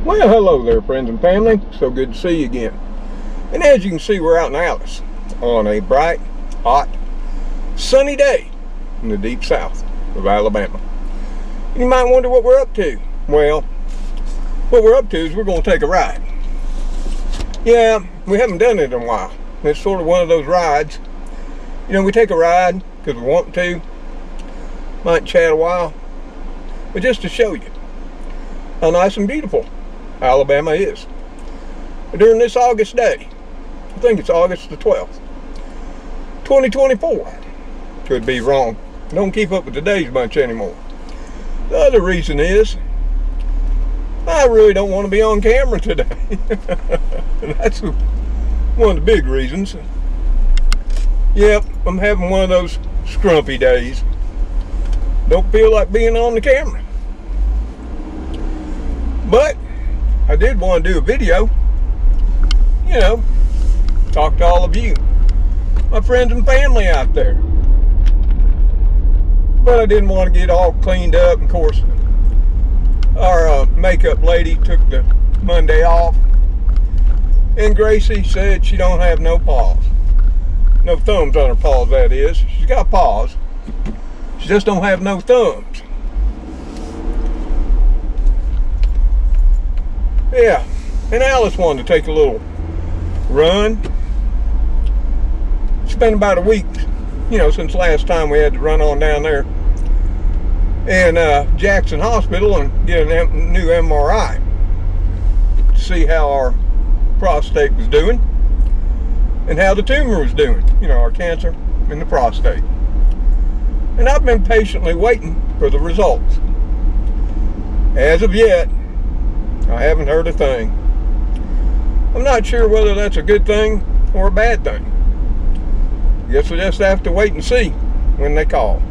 Well, hello there, friends and family. So good to see you again. And as you can see, we're out in Alice on a bright, hot, sunny day in the deep south of Alabama. And you might wonder what we're up to. Well, what we're up to is we're going to take a ride. Yeah, we haven't done it in a while. It's sort of one of those rides. You know, we take a ride because we want to. Might chat a while. But just to show you how nice and beautiful Alabama is. During this August day, I think it's August the 12th, 2024. Could be wrong. Don't keep up with the days much anymore. The other reason is, I really don't want to be on camera today. That's one of the big reasons. Yep, I'm having one of those scrumpy days. Don't feel like being on the camera. But I did want to do a video, you know, talk to all of you, my friends and family out there. But I didn't want to get all cleaned up. Of course, our makeup lady took the Monday off, and Gracie said she don't have no paws. No thumbs on her paws, that is. She's got paws. She just don't have no thumbs. Yeah, and Alice wanted to take a little run. It's been about a week, you know, since last time we had to run on down there in Jackson Hospital and get a new MRI to see how our prostate was doing and how the tumor was doing, you know, our cancer in the prostate. And I've been patiently waiting for the results. As of yet, I haven't heard a thing. I'm not sure whether that's a good thing or a bad thing. Guess we'll just have to wait and see when they call.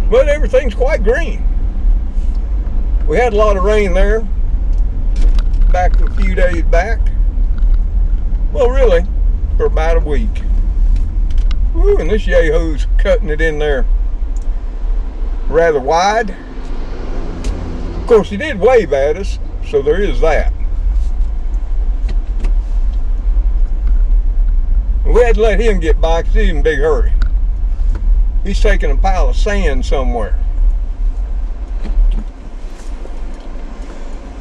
But everything's quite green. We had a lot of rain there back a few days back. Well, really, for about a week. Woo, and this yay-ho's cutting it in there rather wide. Of course, he did wave at us, so there is that. We had to let him get by because he's in a big hurry. He's taking a pile of sand somewhere.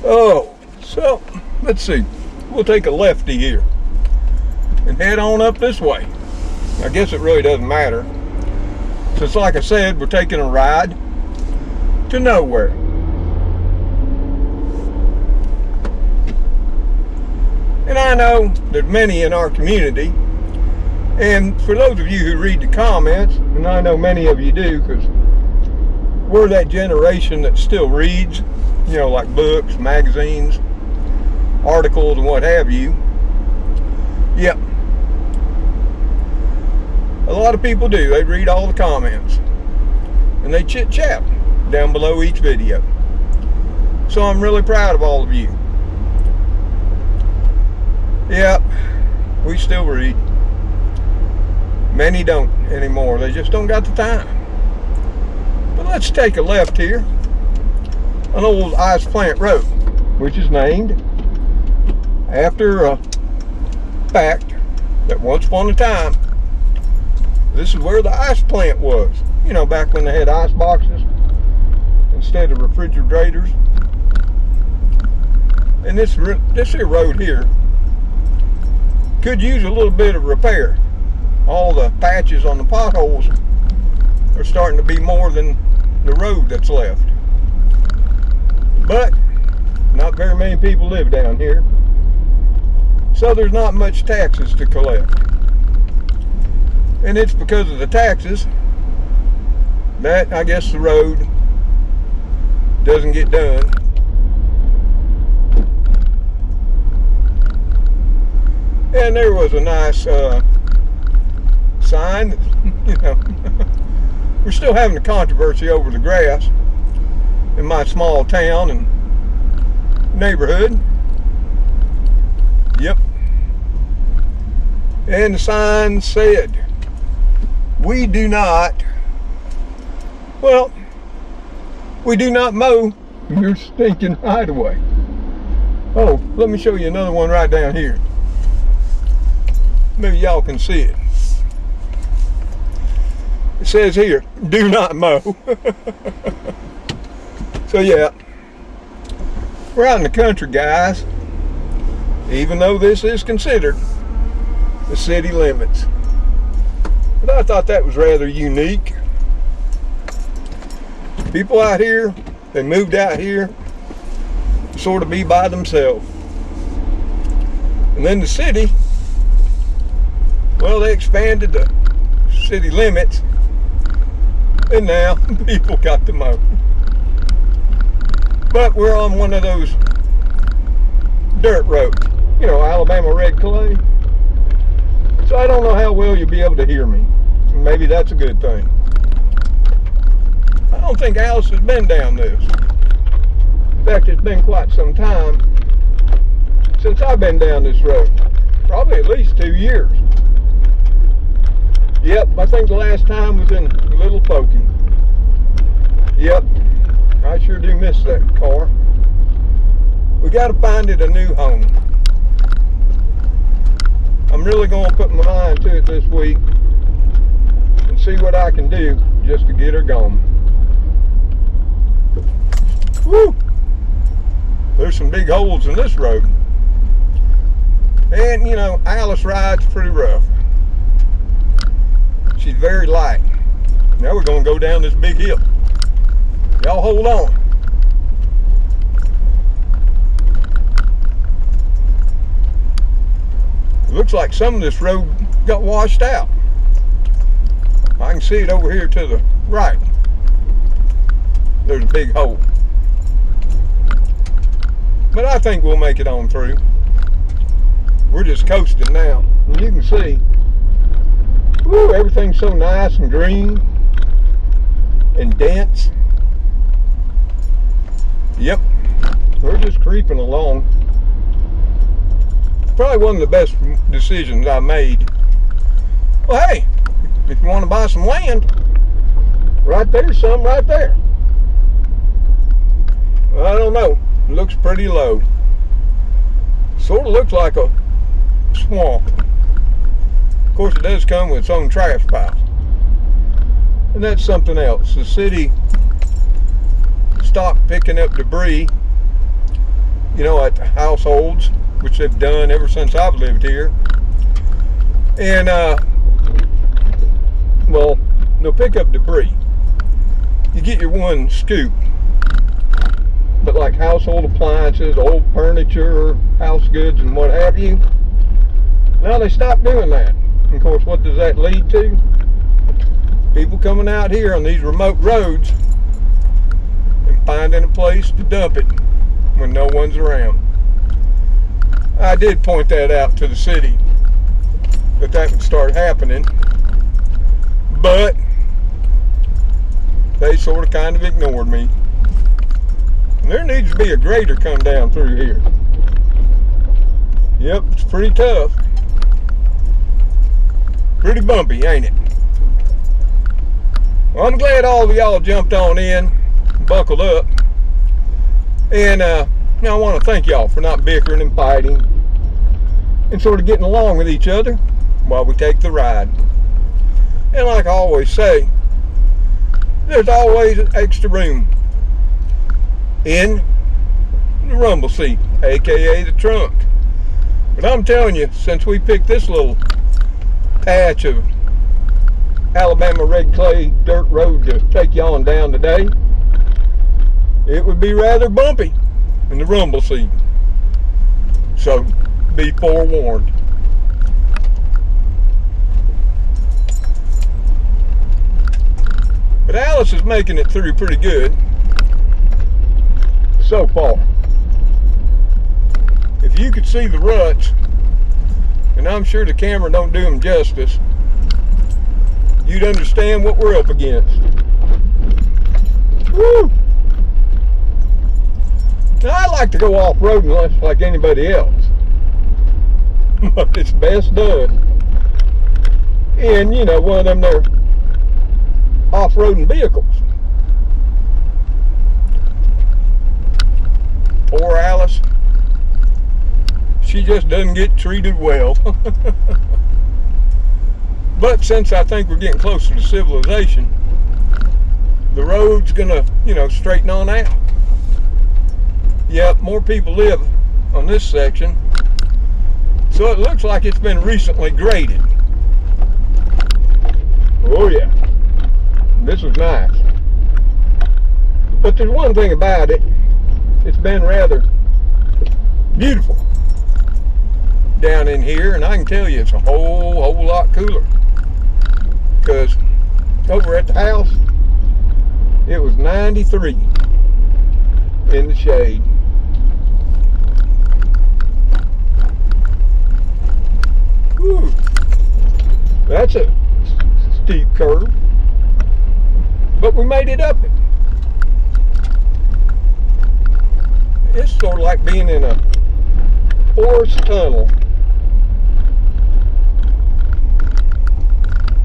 Oh, so let's see. We'll take a lefty here and head on up this way. I guess it really doesn't matter, since like I said, we're taking a ride to nowhere. And I know there's many in our community, and for those of you who read the comments, and I know many of you do, because we're that generation that still reads, you know, like books, magazines, articles, and what have you. Yep. A lot of people do. They read all the comments, and they chit-chat down below each video. So I'm really proud of all of you. Yep, we still read. Many don't anymore. They just don't got the time. But let's take a left here on old Ice Plant Road, which is named after a fact that once upon a time, this is where the ice plant was. You know, back when they had ice boxes instead of refrigerators. And this here road here could use a little bit of repair. All the patches on the potholes are starting to be more than the road that's left. But not very many people live down here, so there's not much taxes to collect. And it's because of the taxes that I guess the road doesn't get done. And there was a nice sign that, you know, we're still having a controversy over the grass in my small town and neighborhood. Yep. And the sign said, we do not mow your stinking hideaway. Oh, let me show you another one right down here. Maybe y'all can see it. It says here, do not mow. So yeah, we're out in the country, guys, even though this is considered the city limits. But I thought that was rather unique. People out here, they moved out here to sort of be by themselves. And then the city, well, they expanded the city limits, and now people got to mow. But we're on one of those dirt roads, you know, Alabama red clay. So I don't know how well you'll be able to hear me. Maybe that's a good thing. I don't think Alice has been down this. In fact, it's been quite some time since I've been down this road. Probably at least 2 years. Yep, I think the last time was in Little Pokey. Yep, I sure do miss that car. We got to find it a new home. I'm really going to put my mind to it this week and see what I can do just to get her going. Woo! There's some big holes in this road. And, you know, Alice rides pretty rough. She's very light. Now we're going to go down this big hill. Y'all hold on. It looks like some of this road got washed out. I can see it over here to the right. There's a big hole. But I think we'll make it on through. We're just coasting now. And you can see, woo, everything's so nice and green and dense. Yep, we're just creeping along. Probably one of the best decisions I made. Well, hey, if you want to buy some land, right there's some right there. Well, I don't know. It looks pretty low. Sort of looks like a swamp. Of course, it does come with its own trash pile. And that's something else. The city stopped picking up debris, you know, at households, which they've done ever since I've lived here. And, well, they'll pick up debris. You get your one scoop. But like household appliances, old furniture, house goods, and what have you, now they stopped doing that. And of course, what does that lead to? People coming out here on these remote roads and finding a place to dump it when no one's around. I did point that out to the city, that would start happening, but they sort of kind of ignored me. And there needs to be a grader come down through here. Yep, it's pretty tough. Pretty bumpy, ain't it? Well, I'm glad all of y'all jumped on in, buckled up, and I want to thank y'all for not bickering and fighting and sort of getting along with each other while we take the ride. And like I always say, there's always extra room in the rumble seat, aka the trunk. But I'm telling you, since we picked this little patch of Alabama red clay dirt road to take you on down today, it would be rather bumpy in the rumble seat. So be forewarned. But Alice is making it through pretty good so far. If you could see the ruts, and I'm sure the camera don't do them justice, you'd understand what we're up against. Woo! Now, I like to go off-roading like anybody else, but it's best done in, you know, one of them there off-roading vehicles. just doesn't get treated well. But since I think we're getting closer to civilization, the road's gonna, straighten on out. Yep, more people live on this section, so it looks like it's been recently graded. Oh yeah, this was nice. But there's one thing about it, it's been rather beautiful down in here, and I can tell you it's a whole lot cooler. Because over at the house, it was 93 in the shade. Whew. That's a steep curve, but we made it up it. It's sort of like being in a forest tunnel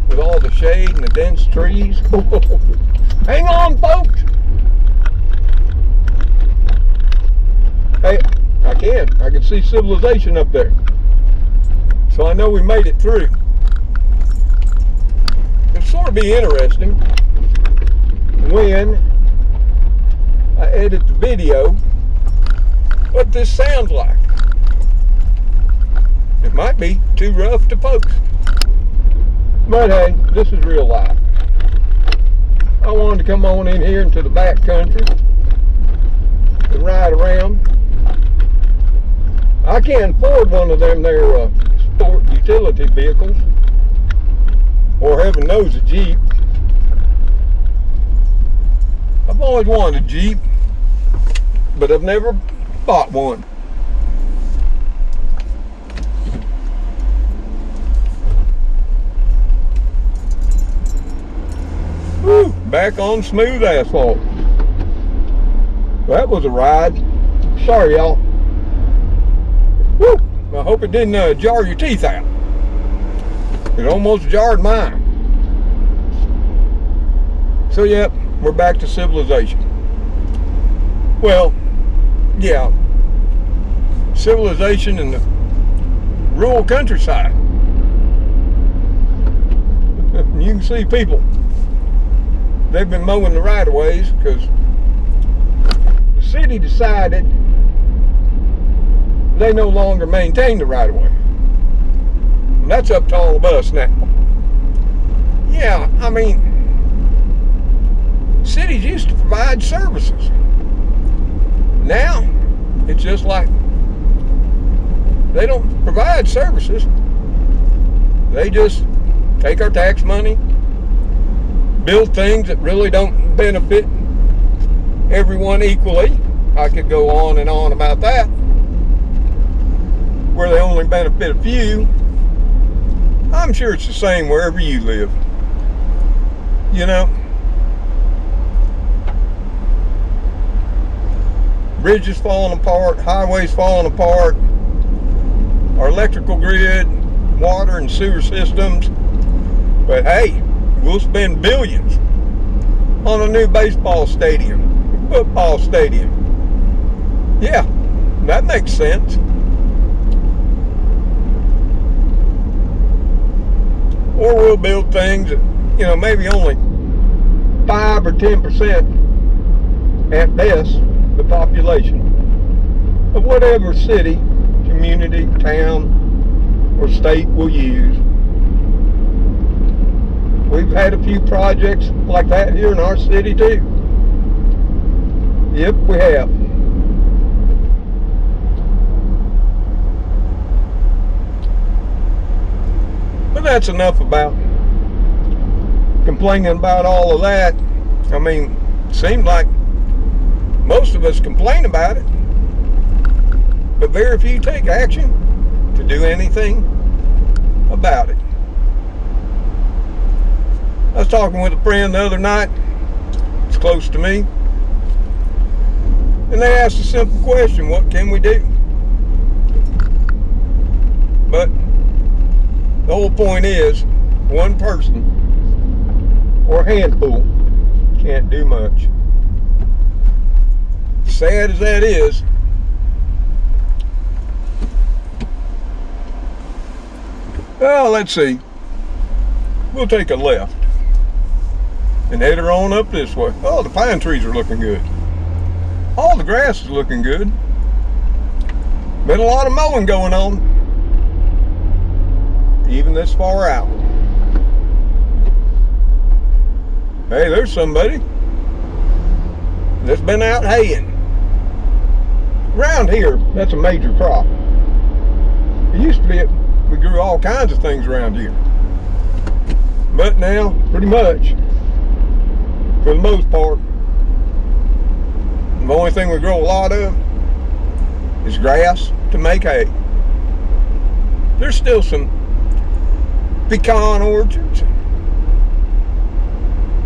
with all the shade and the dense trees. Hang on, folks. Hey, I can see civilization up there. So I know we made it through. It'll sort of be interesting when I edit the video what this sounds like. It might be too rough to post. But hey, this is real life. I wanted to come on in here into the back country and ride around. I can't afford one of them there sport utility vehicles, or heaven knows a Jeep. I've always wanted a Jeep, but I've never bought one. Whew, back on smooth asphalt. That was a ride. Sorry, y'all. Whew, I hope it didn't jar your teeth out. It almost jarred mine. So, yep, we're back to civilization. Well, yeah, civilization in the rural countryside. You can see people. They've been mowing the right-of-ways because the city decided they no longer maintain the right-of-way. And that's up to all of us now. Yeah, I mean, cities used to provide services. Now, it's just like they don't provide services. They just take our tax money, build things that really don't benefit everyone equally. I could go on and on about that, where they only benefit a few. I'm sure it's the same wherever you live. Bridges falling apart, highways falling apart, our electrical grid, water and sewer systems. But hey, we'll spend billions on a new baseball stadium, football stadium. Yeah, that makes sense. Or we'll build things that, maybe only 5 or 10% at best the population of whatever city, community, town, or state will use. We've had a few projects like that here in our city too. Yep, we have. But that's enough about complaining about all of that. I mean, it seems like most of us complain about it, but very few take action to do anything about it. I was talking with a friend the other night, it's close to me, and they asked a simple question: what can we do? But the whole point is, one person or a handful can't do much. Sad as that is, Well, let's see. We'll take a left and head her on up this way. Oh, the pine trees are looking good. All the grass is looking good. Been a lot of mowing going on, even this far out. Hey, there's somebody that's been out haying. Around here, that's a major crop. It used to be, we grew all kinds of things around here. But now, pretty much, for the most part, the only thing we grow a lot of is grass to make hay. There's still some pecan orchards.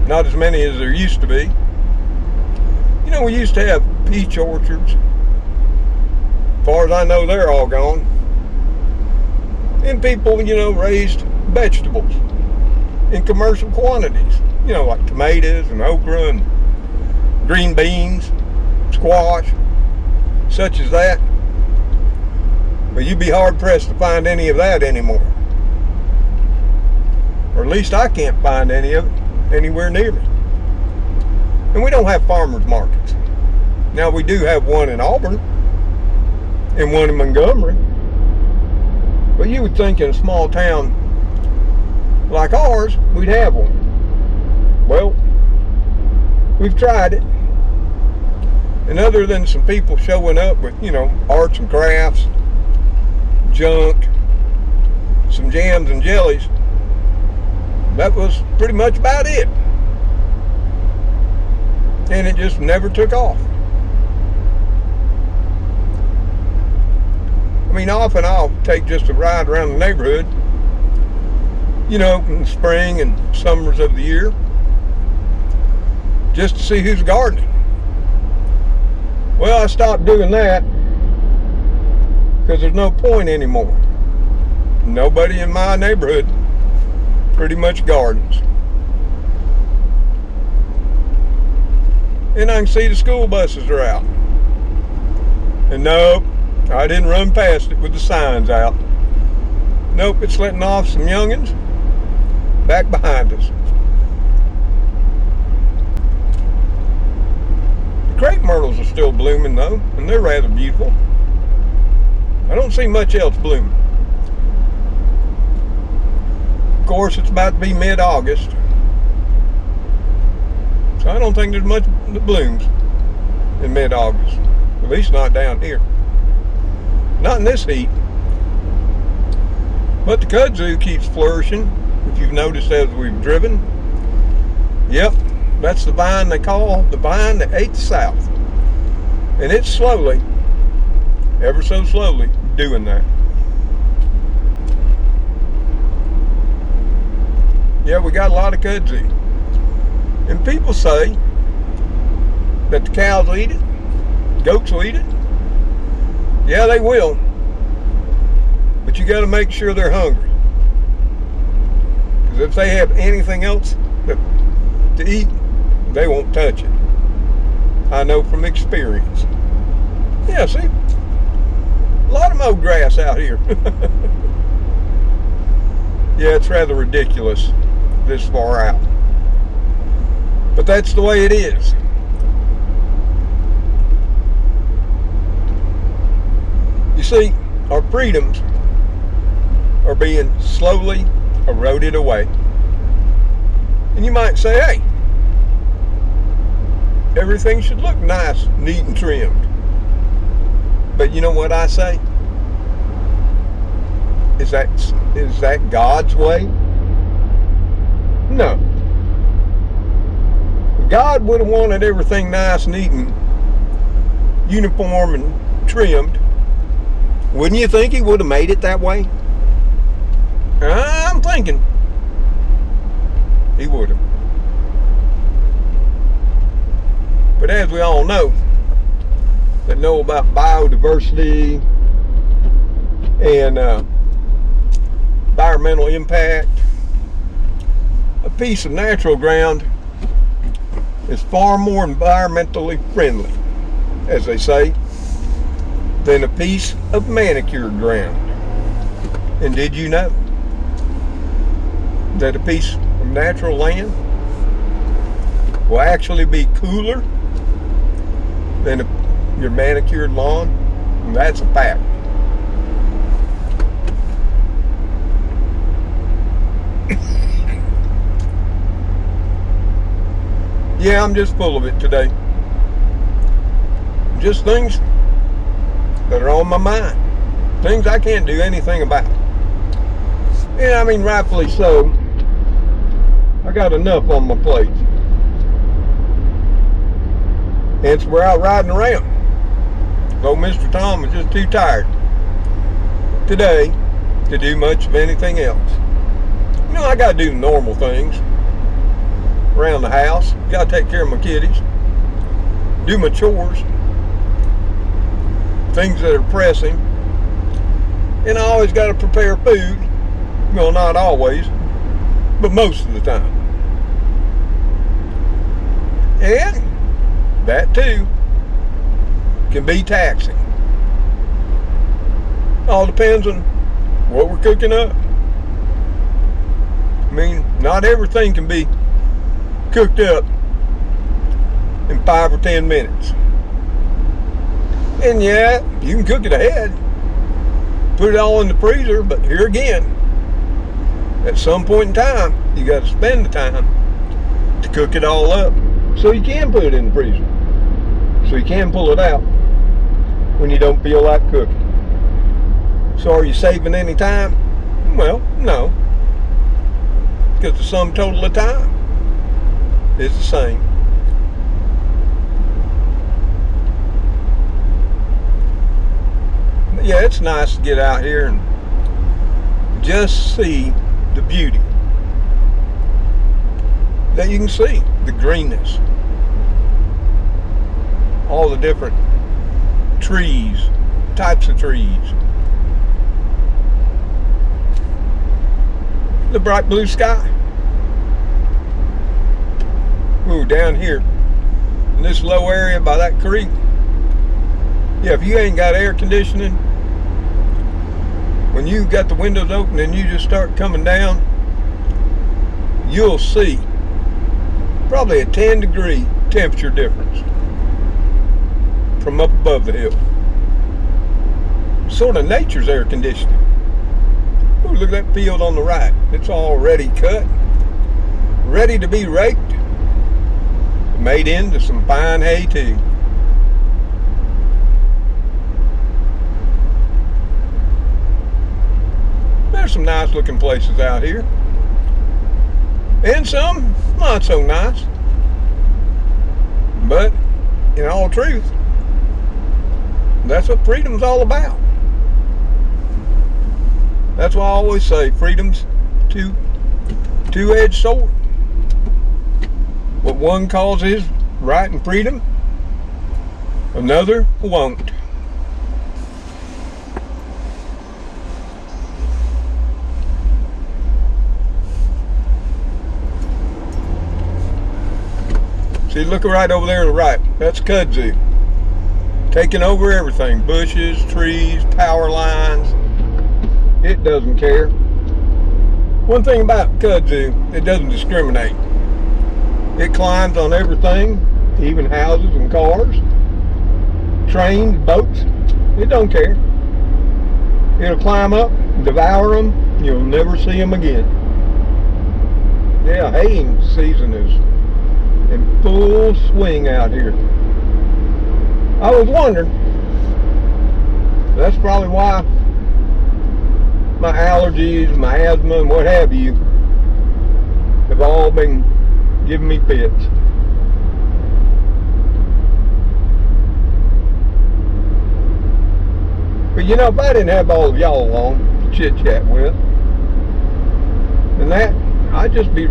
Not as many as there used to be. You know, we used to have peach orchards. As far as I know, they're all gone. And people, you know, raised vegetables in commercial quantities. You know, like tomatoes and okra and green beans, squash, such as that. But you'd be hard pressed to find any of that anymore. Or at least I can't find any of it anywhere near me. And we don't have farmers markets. Now we do have one in Auburn and one in Montgomery. But you would think in a small town like ours, we'd have one. Well, we've tried it. And other than some people showing up with, you know, arts and crafts, junk, some jams and jellies, that was pretty much about it. And it just never took off. I mean, often I'll take just a ride around the neighborhood, you know, in the spring and summers of the year, just to see who's gardening. Well, I stopped doing that because there's no point anymore. Nobody in my neighborhood pretty much gardens. And I can see the school buses are out. And nope, I didn't run past it with the signs out. Nope, it's letting off some youngins back behind us. The crepe myrtles are still blooming though, and they're rather beautiful. I don't see much else blooming. Of course, it's about to be mid-August, so I don't think there's much that blooms in mid-August. At least not down here. Not in this heat. But the kudzu keeps flourishing, if you've noticed as we've driven. Yep, that's the vine they call the vine that ate the South. And it's slowly, ever so slowly, doing that. Yeah, we got a lot of kudzu. And people say that the cows will eat it, goats will eat it. Yeah, they will. But you got to make sure they're hungry. Because if they have anything else to eat, they won't touch it. I know from experience. Yeah, see? A lot of mowed grass out here. Yeah, it's rather ridiculous this far out. But that's the way it is. You see, our freedoms are being slowly eroded away. And you might say, hey, everything should look nice, neat, and trimmed. But you know what I say? Is that God's way? No. If God would have wanted everything nice, neat, and uniform and trimmed, wouldn't you think he would have made it that way? I'm thinking he would have. But as we all know, that know about biodiversity and environmental impact, a piece of natural ground is far more environmentally friendly, as they say, than a piece of manicured ground. And did you know? that a piece of natural land will actually be cooler than your manicured lawn? And that's a fact. Yeah, I'm just full of it today. Just things that are on my mind. Things I can't do anything about. And I mean, rightfully so. I got enough on my plate. Hence, we're out riding around. Though Mr. Tom was just too tired today to do much of anything else. You know, I got to do normal things around the house. Got to take care of my kiddies. Do my chores. Things that are pressing. And I always got to prepare food. Well, not always, but most of the time. And that too can be taxing. All depends on what we're cooking up. I mean, not everything can be cooked up in 5 or 10 minutes. And yeah, you can cook it ahead, put it all in the freezer, but here again, at some point in time, you got to spend the time to cook it all up so you can put it in the freezer, so you can pull it out when you don't feel like cooking. So are you saving any time? Well, no, because the sum total of time is the same. But yeah, it's nice to get out here and just see the beauty that you can see, the greenness, all the different trees, types of trees, the bright blue sky. Ooh, down here in this low area by that creek, yeah, if you ain't got air conditioning, when you got the windows open and you just start coming down, you'll see probably a 10-degree temperature difference from up above the hill. Sort of nature's air conditioning. Ooh, look at that field on the right. It's already cut, ready to be raked, made into some fine hay too. There's some nice looking places out here, and some not so nice, but in all truth, that's what freedom's all about. That's why I always say freedom's two-edged sword. What one calls his right and freedom, another won't. See, look right over there to the right. That's Kudzu. Taking over everything. Bushes, trees, power lines. It doesn't care. One thing about Kudzu, it doesn't discriminate. It climbs on everything, even houses and cars, trains, boats. It don't care. It'll climb up, devour them. You'll never see them again. Yeah, haying season is in full swing out here. I was wondering, that's probably why my allergies, my asthma, and what have you have all been giving me fits. But you know, if I didn't have all of y'all along to chit chat with, then that, I'd just be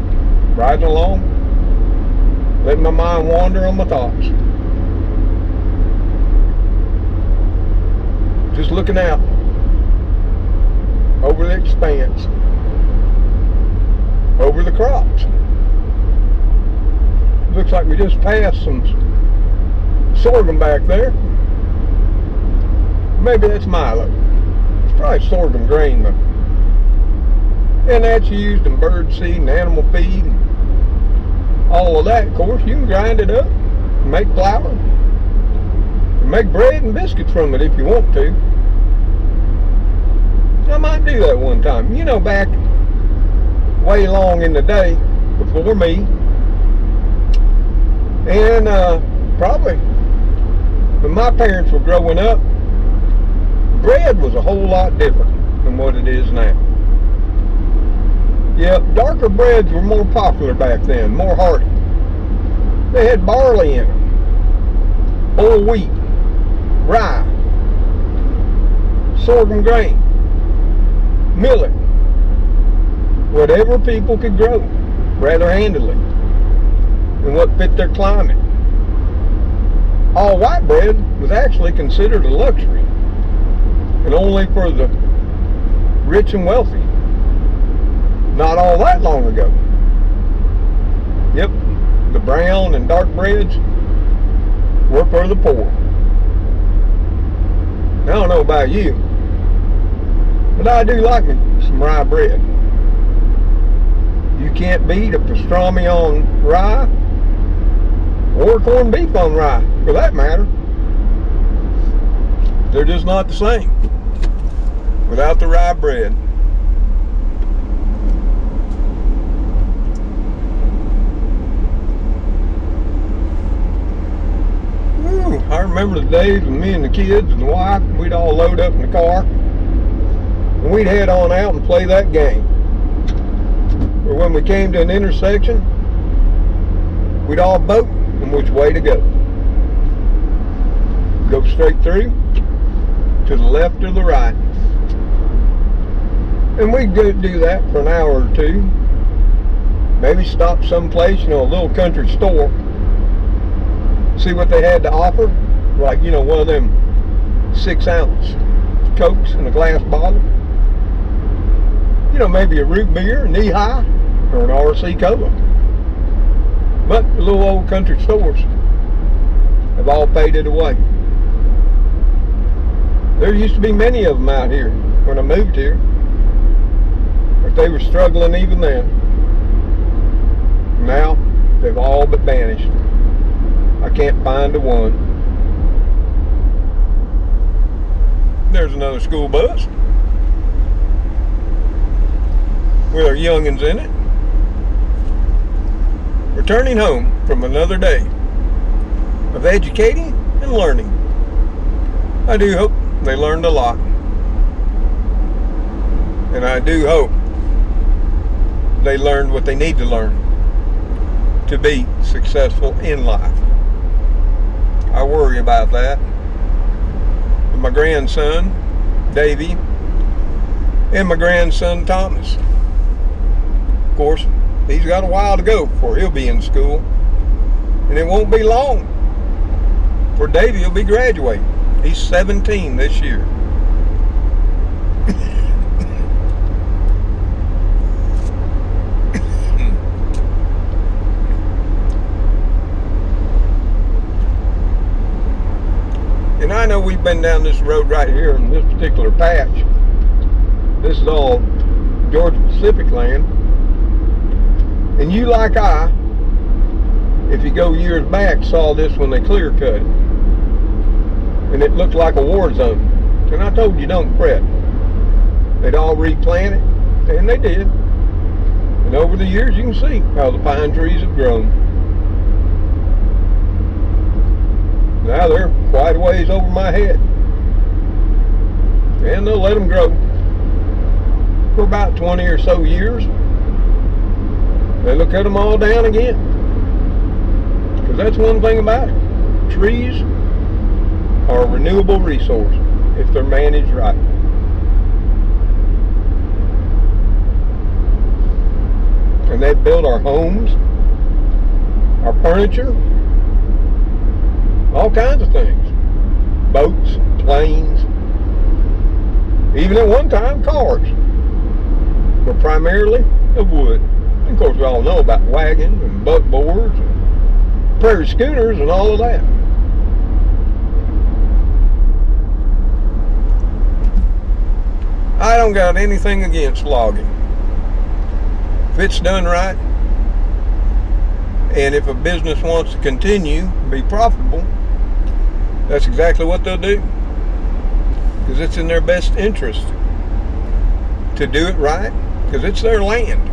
riding along, letting my mind wander on my thoughts. Just looking out over the expanse, over the crops. Looks like we just passed some sorghum back there. Maybe that's milo. It's probably sorghum grain, but And that's used in bird seed and animal feed and all of that. Of course, you can grind it up and make flour and make bread and biscuits from it if you want to. I might do that one time. You know, back way long in the day before me, and probably when my parents were growing up, bread was a whole lot different than what it is now. Yep, darker breads were more popular back then, more hearty. They had barley in them, whole wheat, rye, sorghum grain, millet, whatever people could grow rather handily and what fit their climate. All white bread was actually considered a luxury and only for the rich and wealthy. Not all that long ago. Yep, the brown and dark breads were for the poor. I don't know about you, but I do like me some rye bread. You can't beat a pastrami on rye or corned beef on rye, for that matter. They're just not the same without the rye bread. I remember the days when me and the kids and the wife, we'd all load up in the car and we'd head on out and play that game. Or when we came to an intersection, we'd all vote on which way to go. Go straight through, to the left or the right. And we'd go do that for an hour or two. Maybe stop someplace, a little country store, see what they had to offer, like, one of them 6-ounce Cokes in a glass bottle. Maybe a root beer, knee high, or an RC Cola. But the little old country stores have all faded away. There used to be many of them out here when I moved here, but they were struggling even then. Now, they've all but vanished. I can't find a one. There's another school bus with our youngins in it, returning home from another day of educating and learning. I do hope they learned a lot, and I do hope they learned what they need to learn to be successful in life. I worry about that. And my grandson, Davey, and my grandson, Thomas. Of course, he's got a while to go before he'll be in school. And it won't be long for Davey will be graduating. He's 17 this year. And I know we've been down this road right here in this particular patch. This is all Georgia Pacific land. And you, like I, if you go years back, saw this when they clear cut it. And it looked like a war zone. And I told you, don't fret. They'd all replant it, and they did. And over the years, you can see how the pine trees have grown. Now they're quite a ways over my head. And they'll let them grow for about 20 or so years. Then they'll cut them all down again. Because that's one thing about it. Trees are a renewable resource if they're managed right. And they've built our homes, our furniture, all kinds of things. Boats, planes, even at one time cars were primarily of wood. And of course we all know about wagons and buckboards and prairie schooners and all of that. I don't got anything against logging. If it's done right, and if a business wants to continue, be profitable, that's exactly what they'll do. Because it's in their best interest to do it right, because it's their land.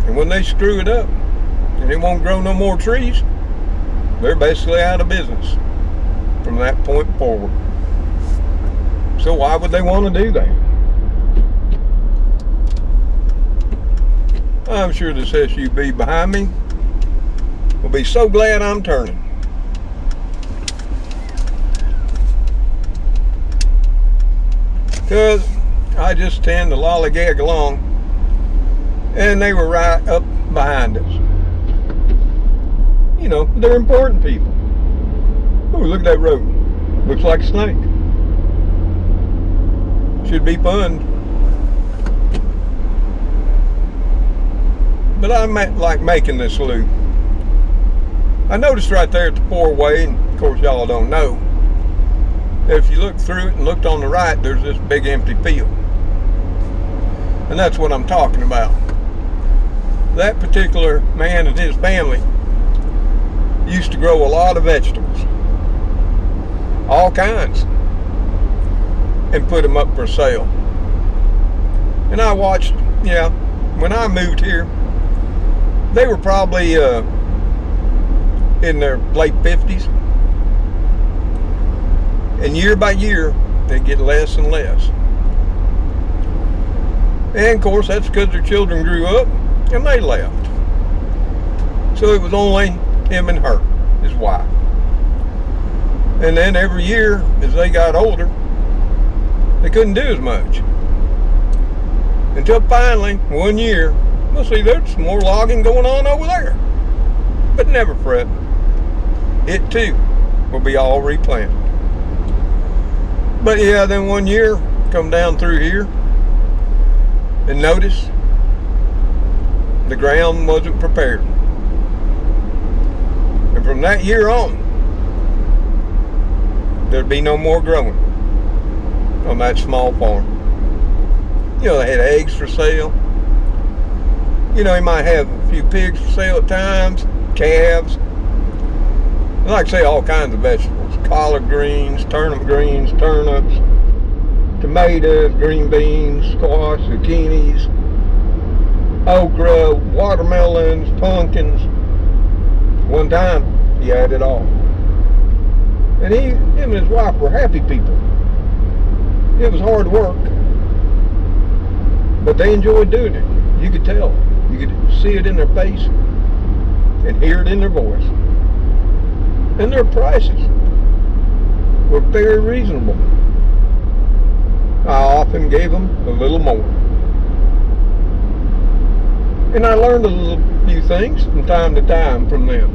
And when they screw it up and it won't grow no more trees, they're basically out of business from that point forward. So why would they want to do that? I'm sure this SUV behind me will be so glad I'm turning. Because I just tend to lollygag along, and they were right up behind us. You know, they're important people. Oh, look at that road. Looks like a snake. Should be fun. But I like making this loop. I noticed right there at the four-way, and of course y'all don't know, if you look through it and looked on the right, there's this big empty field. And that's what I'm talking about. That particular man and his family used to grow a lot of vegetables, all kinds, and put them up for sale. And I watched, when I moved here, they were probably in their late 50s. And year by year, they get less and less. And of course, that's because their children grew up and they left. So it was only him and her, his wife. And then every year, as they got older, they couldn't do as much. Until finally, one year, well, see, there's some more logging going on over there. But never fret. It too will be all replanted. But yeah, then one year, come down through here and notice the ground wasn't prepared. And from that year on, there'd be no more growing on that small farm. You know, they had eggs for sale. You know, he might have a few pigs for sale at times, calves. And like I say, all kinds of vegetables. Collard greens, turnip greens, turnips, tomatoes, green beans, squash, zucchinis, okra, watermelons, pumpkins. One time, he had it all. And him and his wife were happy people. It was hard work, but they enjoyed doing it. You could tell. You could see it in their face and hear it in their voice. And their prices were very reasonable. I often gave them a little more. And I learned a few things from time to time from them.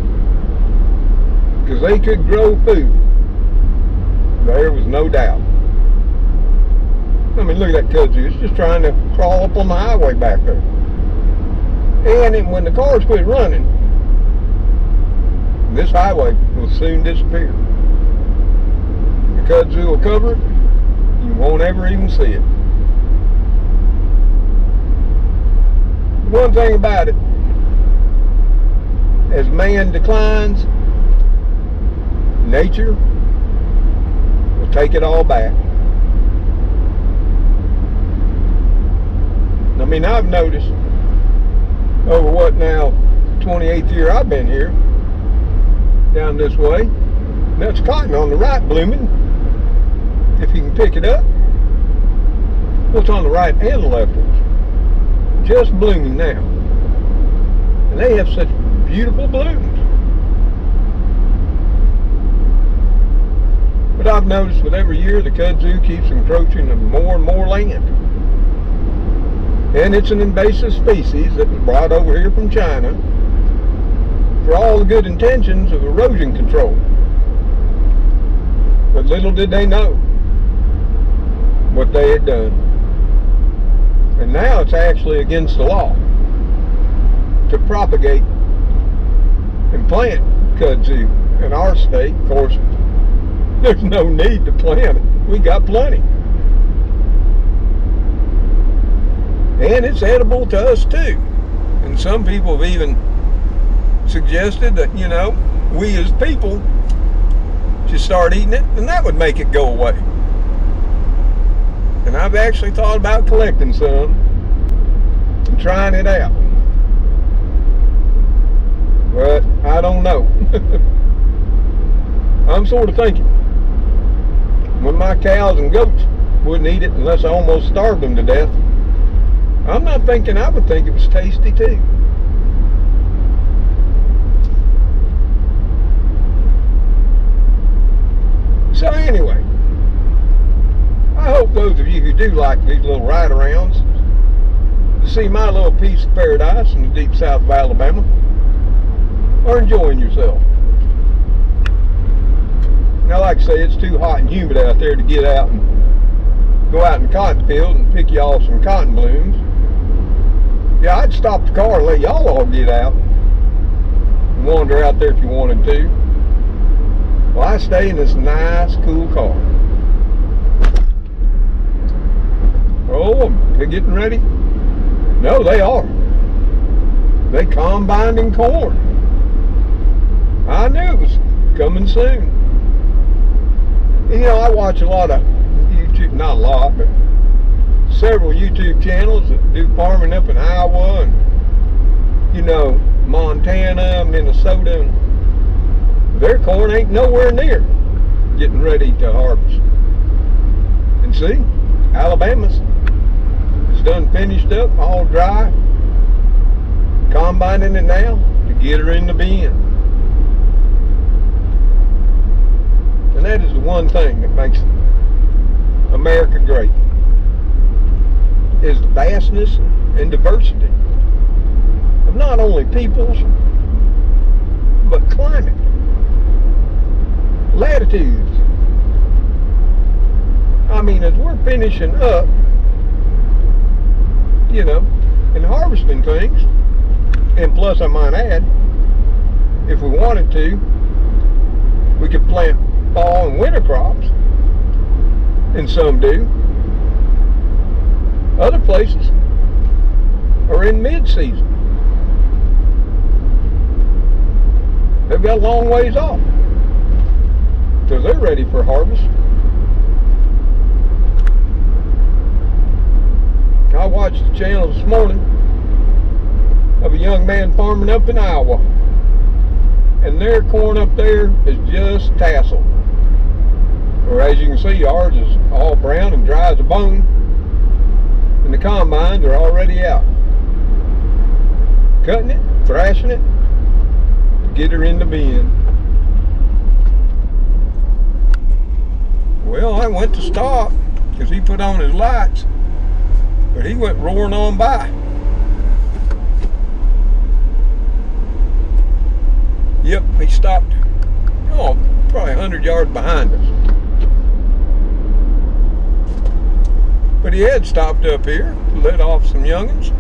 Because they could grow food. There was no doubt. I mean, look at that kudzu. It's just trying to crawl up on the highway back there. And when the cars quit running, this highway will soon disappear. The kudzu will cover it. You won't ever even see it. One thing about it, as man declines, nature will take it all back. I mean, I've noticed over what now, 28th year I've been here, down this way, that's cotton on the right blooming, if you can pick it up. What's on the right and the left ones? Just blooming now. And they have such beautiful blooms. But I've noticed with every year the kudzu keeps encroaching on more and more land. And it's an invasive species that was brought over here from China for all the good intentions of erosion control. But little did they know what they had done. And now it's actually against the law to propagate and plant kudzu in our state. Of course, there's no need to plant it. We got plenty. And it's edible to us too. And some people have even suggested that, you know, we as people should start eating it, and that would make it go away. And I've actually thought about collecting some and trying it out. But I don't know. I'm sort of thinking, when my cows and goats wouldn't eat it unless I almost starved them to death, I'm not thinking I would think it was tasty too. So anyway, I hope those of you who do like these little ride-arounds to see my little piece of paradise in the deep south of Alabama are enjoying yourself. Now, like I say, it's too hot and humid out there to get out and go out in the cotton field and pick you off some cotton blooms. Yeah, I'd stop the car and let y'all all get out and wander out there if you wanted to. Well, I stay in this nice, cool car. Oh, they're getting ready? No, they are. They combining corn. I knew it was coming soon. And, you know, I watch a lot of YouTube, not a lot, but several YouTube channels that do farming up in Iowa and, you know, Montana, Minnesota, and their corn ain't nowhere near getting ready to harvest. And see, Alabama's is done finished up, all dry, combining it now to get her in the bin. And that is the one thing that makes America great, is the vastness and diversity of not only peoples, but climate, latitudes. I mean, as we're finishing up, you know, and harvesting things, and plus I might add, if we wanted to, we could plant fall and winter crops, and some do. Other places are in mid-season. They've got a long ways off because they're ready for harvest. I watched the channel this morning of a young man farming up in Iowa, and their corn up there is just tasseled. Or as you can see, ours is all brown and dry as a bone, and the combines are already out, cutting it, thrashing it, to get her in the bin. Well, I went to stop because he put on his lights, but he went roaring on by. Yep, he stopped, oh, probably 100 yards behind us. But he had stopped up here to let off some youngins.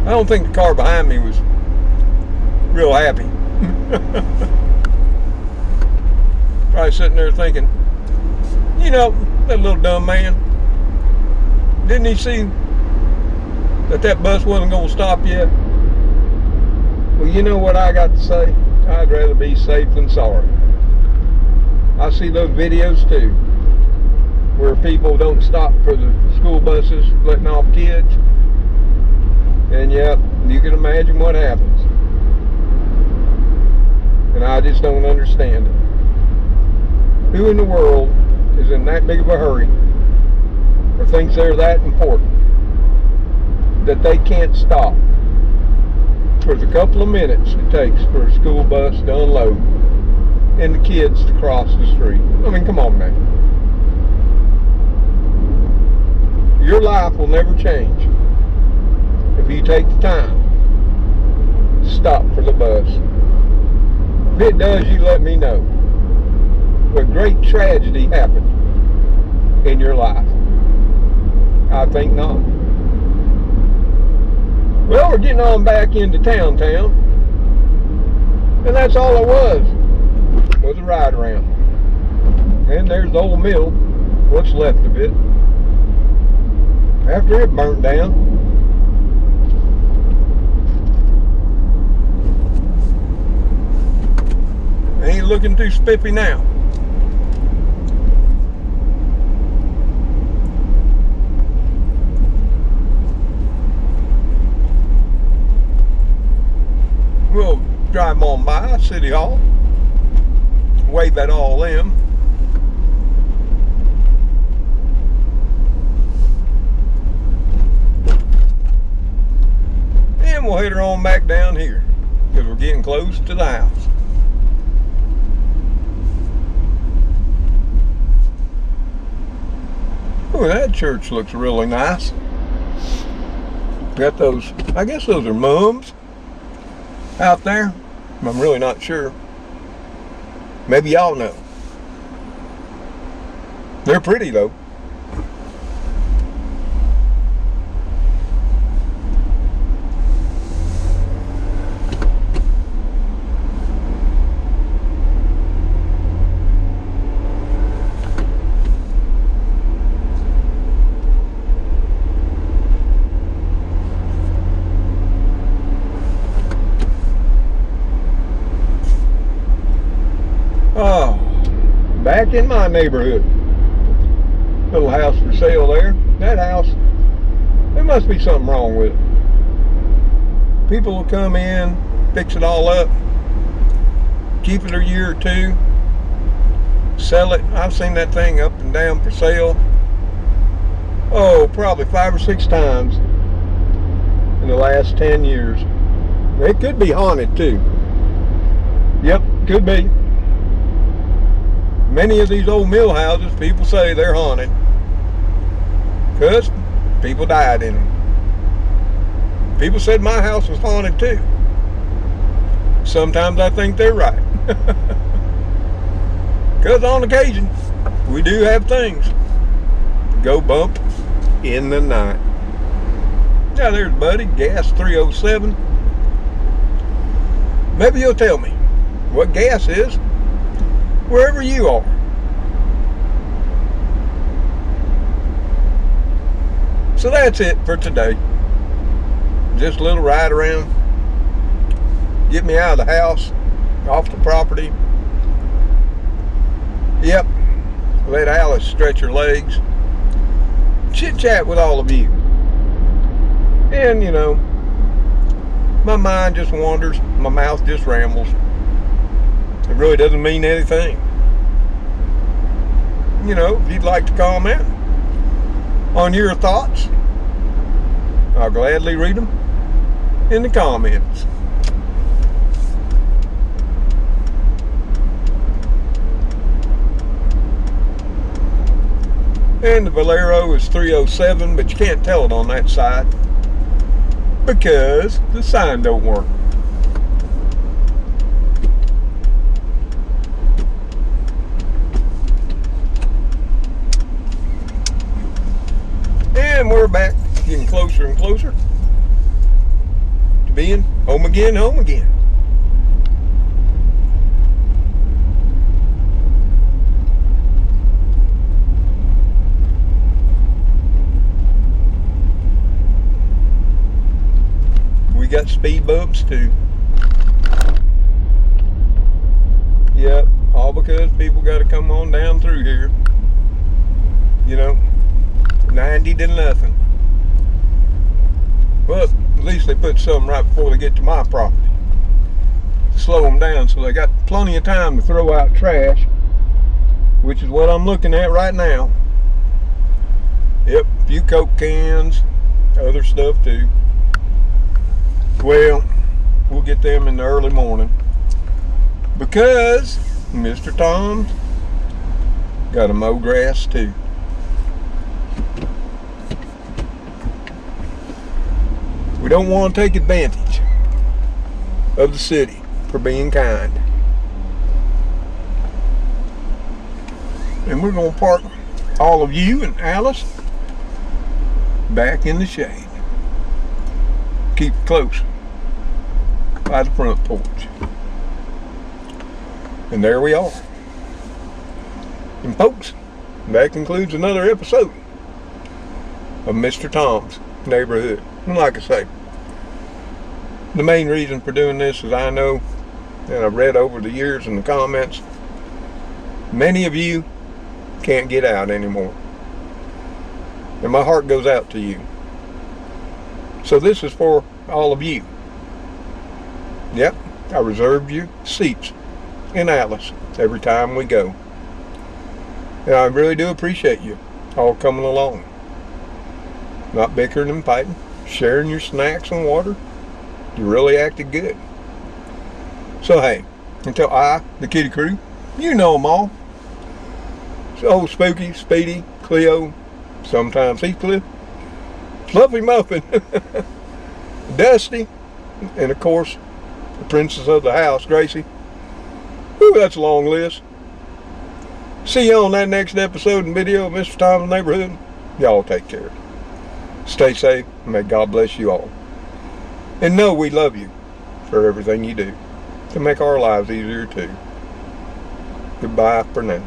I don't think the car behind me was real happy. Probably sitting there thinking, you know, that little dumb man, didn't he see that that bus wasn't going to stop yet? Well, you know what I got to say? I'd rather be safe than sorry. I see those videos too, where people don't stop for the school buses letting off kids, and yep, you can imagine what happens. And I just don't understand it. Who in the world is in that big of a hurry, or thinks they're that important, that they can't stop for the couple of minutes it takes for a school bus to unload and the kids to cross the street? I mean, come on now. Your life will never change if you take the time to stop for the bus. If it does, you let me know what great tragedy happened in your life. I think not. Well, we're getting on back into town, and that's all it was a ride around. And there's the old mill, what's left of it, after it burnt down. Ain't looking too spiffy now. We'll drive on by City Hall, wave at all them. And we'll head her on back down here because we're getting close to the house. Oh, that church looks really nice. Got those, I guess those are mums out there. I'm really not sure. Maybe y'all know. They're pretty though. Oh, back in my neighborhood. Little house for sale there. That house, there must be something wrong with it. People will come in, fix it all up, keep it a year or two, sell it. I've seen that thing up and down for sale. Oh, probably 5 or 6 times in the last 10 years. It could be haunted too. Yep, could be. Many of these old mill houses, people say they're haunted because people died in them. People said my house was haunted too. Sometimes I think they're right. Because on occasion, we do have things go bump in the night. Now there's Buddy, gas 307. Maybe you'll tell me what gas is wherever you are. So that's it for today. Just a little ride around. Get me out of the house, off the property. Yep. Let Alice stretch her legs. Chit chat with all of you. And you know, my mind just wanders, my mouth just rambles. It really doesn't mean anything. You know, if you'd like to comment on your thoughts, I'll gladly read them in the comments. And the Valero is 307, but you can't tell it on that side because the sign don't work. And we're back, getting closer and closer to being home again, home again. We got speed bumps too. Yep, all because people got to come on down through here. You know, 90 to nothing. But at least they put something right before they get to my property to slow them down, so they got plenty of time to throw out trash, which is what I'm looking at right now. Yep, a few Coke cans, other stuff too. Well, we'll get them in the early morning because Mr. Tom's got to mow grass too. We don't want to take advantage of the city for being kind. And we're going to park all of you and Alice back in the shade. Keep it close by the front porch. And there we are. And folks, that concludes another episode of Mr. Tom's Neighborhood. And like I say, the main reason for doing this is I know and I've read over the years in the comments, many of you can't get out anymore. And my heart goes out to you. So this is for all of you. Yep, I reserved you seats in Atlas every time we go. And I really do appreciate you all coming along. Not bickering and fighting, sharing your snacks and water. You really acted good. So hey, until the kitty crew, you know them all. So Spooky, Speedy, Cleo, sometimes Heathcliff, Fluffy Muffin, Dusty, and of course, the princess of the house, Gracie. Ooh, that's a long list. See you on that next episode and video of Mr. Tom's Neighborhood. Y'all take care. Stay safe, and may God bless you all. And know we love you for everything you do to make our lives easier too. Goodbye for now.